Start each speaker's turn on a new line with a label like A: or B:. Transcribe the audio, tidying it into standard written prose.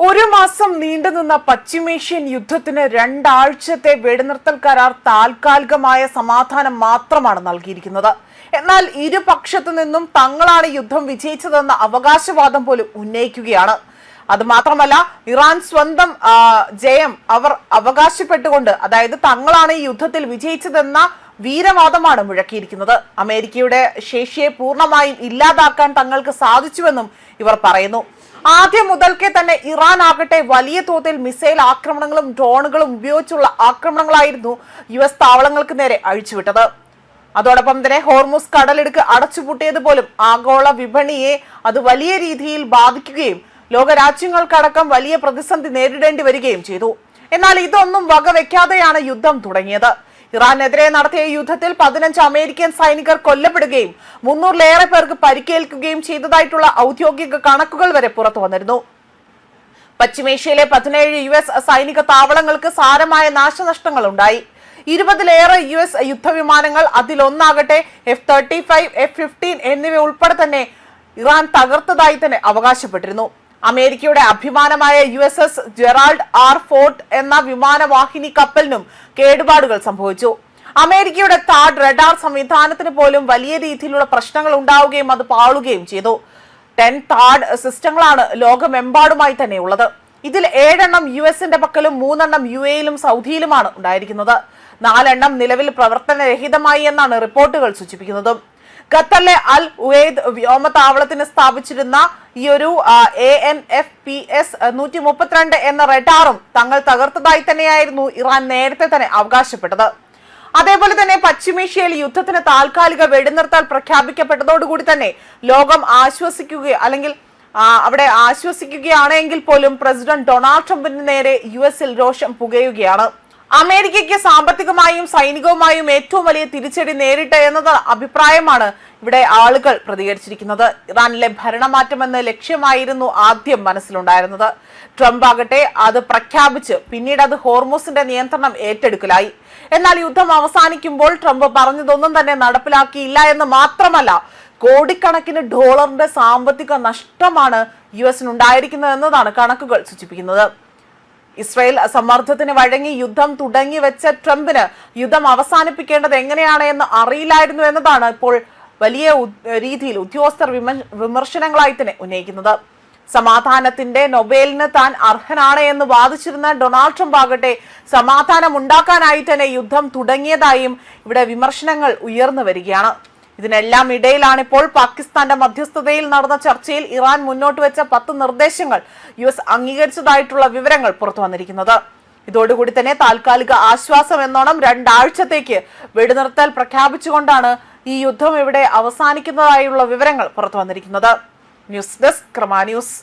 A: ഒരു മാസം നീണ്ടുനിന്ന പശ്ചിമേഷ്യൻ യുദ്ധത്തിന് രണ്ടാഴ്ചത്തെ വെടിനിർത്തൽ കരാർ താൽക്കാലികമായ സമാധാനം മാത്രമാണ് നൽകിയിരിക്കുന്നത്. എന്നാൽ ഇരുപക്ഷത്തു നിന്നും തങ്ങളാണ് യുദ്ധം വിജയിച്ചതെന്ന അവകാശവാദം പോലും ഉന്നയിക്കുകയാണ്. അത് മാത്രമല്ല, ഇറാൻ സ്വന്തം ജയം അവർ അവകാശപ്പെട്ടുകൊണ്ട്, അതായത് തങ്ങളാണ് ഈ യുദ്ധത്തിൽ വിജയിച്ചതെന്ന വീരവാദമാണ് മുഴക്കിയിരിക്കുന്നത്. അമേരിക്കയുടെ ശേഷിയെ പൂർണ്ണമായും ഇല്ലാതാക്കാൻ തങ്ങൾക്ക് സാധിച്ചുവെന്നും ഇവർ പറയുന്നു. ആദ്യം മുതൽക്കേ തന്നെ ഇറാൻ ആകട്ടെ വലിയ തോതിൽ മിസൈൽ ആക്രമണങ്ങളും ഡ്രോണുകളും ഉപയോഗിച്ചുള്ള ആക്രമണങ്ങളായിരുന്നു US താവളങ്ങൾക്ക് നേരെ അഴിച്ചുവിട്ടത്. അതോടൊപ്പം തന്നെ ഹോർമുസ് കടലിടുക്ക് അടച്ചുപൂട്ടിയത് പോലും ആഗോള വിപണിയെ അത് വലിയ രീതിയിൽ ബാധിക്കുകയും ലോകരാജ്യങ്ങൾക്കടക്കം വലിയ പ്രതിസന്ധി നേരിടേണ്ടി വരികയും ചെയ്തു. എന്നാൽ ഇതൊന്നും വകവെക്കാതെയാണ് യുദ്ധം തുടങ്ങിയത്. ഇറാനെതിരെ നടത്തിയ യുദ്ധത്തിൽ 15 അമേരിക്കൻ സൈനികർ കൊല്ലപ്പെടുകയും 300-ലേറെ പേർക്ക് പരിക്കേൽക്കുകയും ചെയ്തതായിട്ടുള്ള ഔദ്യോഗിക കണക്കുകൾ വരെ പുറത്തു വന്നിരുന്നു. പശ്ചിമേഷ്യയിലെ 17 US സൈനിക താവളങ്ങൾക്ക് സാരമായ നാശനഷ്ടങ്ങൾ ഉണ്ടായി. 20-ലേറെ US യുദ്ധവിമാനങ്ങൾ, അതിലൊന്നാകട്ടെ F-35, F-15 എന്നിവ ഉൾപ്പെടെ തന്നെ ഇറാൻ തകർത്തതായി തന്നെ അവകാശപ്പെട്ടിരുന്നു. അമേരിക്കയുടെ അഭിമാനമായ USS ജെറാൾഡ് R. ഫോർഡ് എന്ന വിമാനവാഹിനി കപ്പലിനും കേടുപാടുകൾ സംഭവിച്ചു. അമേരിക്കയുടെ താഡ് റഡാർ സംവിധാനത്തിന് പോലും വലിയ രീതിയിലുള്ള പ്രശ്നങ്ങൾ ഉണ്ടാവുകയും അത് പാളുകയും ചെയ്തു. 10 താഡ് സിസ്റ്റങ്ങളാണ് ലോകമെമ്പാടുമായി തന്നെ ഉള്ളത്. ഇതിൽ 7 എണ്ണം US-ന്റെ പക്കലും 3 എണ്ണം UAE-യിലും സൗദിയിലുമാണ് ഉണ്ടായിരിക്കുന്നത്. 4 എണ്ണം നിലവിൽ പ്രവർത്തനരഹിതമായി എന്നാണ് റിപ്പോർട്ടുകൾ സൂചിപ്പിക്കുന്നത്. ഖത്തറിലെ അൽ ഉവൈദ് വ്യോമതാവളത്തിന് സ്ഥാപിച്ചിരുന്ന ഈ ഒരു ANFPS 132 എന്ന റഡാറും തങ്ങൾ തകർത്തതായി തന്നെയായിരുന്നു ഇറാൻ നേരത്തെ തന്നെ അവകാശപ്പെട്ടത്. അതേപോലെ തന്നെ പശ്ചിമേഷ്യയിൽ യുദ്ധത്തിന് താൽക്കാലിക വെടിനിർത്തൽ പ്രഖ്യാപിക്കപ്പെട്ടതോടുകൂടി തന്നെ ലോകം അവിടെ ആശ്വസിക്കുകയാണെങ്കിൽ പോലും പ്രസിഡന്റ് ഡൊണാൾഡ് ട്രംപിന് നേരെ US-ൽ രോഷം പുകയുകയാണ്. അമേരിക്കയ്ക്ക് സാമ്പത്തികമായും സൈനികവുമായും ഏറ്റവും വലിയ തിരിച്ചടി നേരിട്ട എന്നത് അഭിപ്രായമാണ് ഇവിടെ ആളുകൾ പ്രതികരിച്ചിരിക്കുന്നത്. ഇറാനിലെ ഭരണമാറ്റം എന്ന ലക്ഷ്യമായിരുന്നു ആദ്യം മനസ്സിലുണ്ടായിരുന്നത്. ട്രംപ് ആകട്ടെ അത് പ്രഖ്യാപിച്ച് പിന്നീട് അത് ഹോർമുസിന്റെ നിയന്ത്രണം ഏറ്റെടുക്കലായി. എന്നാൽ യുദ്ധം അവസാനിക്കുമ്പോൾ ട്രംപ് പറഞ്ഞതൊന്നും തന്നെ നടപ്പിലാക്കിയില്ല എന്ന് മാത്രമല്ല, കോടിക്കണക്കിന് ഡോളറിന്റെ സാമ്പത്തിക നഷ്ടമാണ് US-നുണ്ടായിരിക്കുന്നത് എന്നതാണ് കണക്കുകൾ സൂചിപ്പിക്കുന്നത്. ഇസ്രായേൽ സമ്മർദ്ദത്തിന് വഴങ്ങി യുദ്ധം തുടങ്ങി വെച്ച ട്രംപിന് യുദ്ധം അവസാനിപ്പിക്കേണ്ടത് എങ്ങനെയാണ് എന്ന് അറിയില്ലായിരുന്നു എന്നതാണ് ഇപ്പോൾ വലിയ രീതിയിൽ ഉദ്യോഗസ്ഥർ വിമർശനങ്ങളായി തന്നെ ഉന്നയിക്കുന്നത്. സമാധാനത്തിന്റെ നൊബേലിന് താൻ അർഹനാണ് എന്ന് വാദിച്ചിരുന്ന ഡൊണാൾഡ് ട്രംപ് ആകട്ടെ സമാധാനം ഉണ്ടാക്കാനായി തന്നെ യുദ്ധം തുടങ്ങിയതായും ഇവിടെ വിമർശനങ്ങൾ ഉയർന്നു വരികയാണ്. ഇതിനെല്ലാം ഇടയിലാണ് ഇപ്പോൾ പാകിസ്ഥാന്റെ മധ്യസ്ഥതയിൽ നടന്ന ചർച്ചയിൽ ഇറാൻ മുന്നോട്ട് വെച്ച 10 നിർദ്ദേശങ്ങൾ US അംഗീകരിച്ചതായിട്ടുള്ള വിവരങ്ങൾ പുറത്തു വന്നിരിക്കുന്നത്. ഇതോടുകൂടി തന്നെ താൽക്കാലിക ആശ്വാസം എന്നോണം 2 ആഴ്ചത്തേക്ക് വെടിനിർത്തൽ പ്രഖ്യാപിച്ചുകൊണ്ടാണ് ഈ യുദ്ധം ഇവിടെ അവസാനിക്കുന്നതായുള്ള വിവരങ്ങൾ പുറത്തു വന്നിരിക്കുന്നത്. ന്യൂസ് ഡെസ്ക് ക്രമ ന്യൂസ്.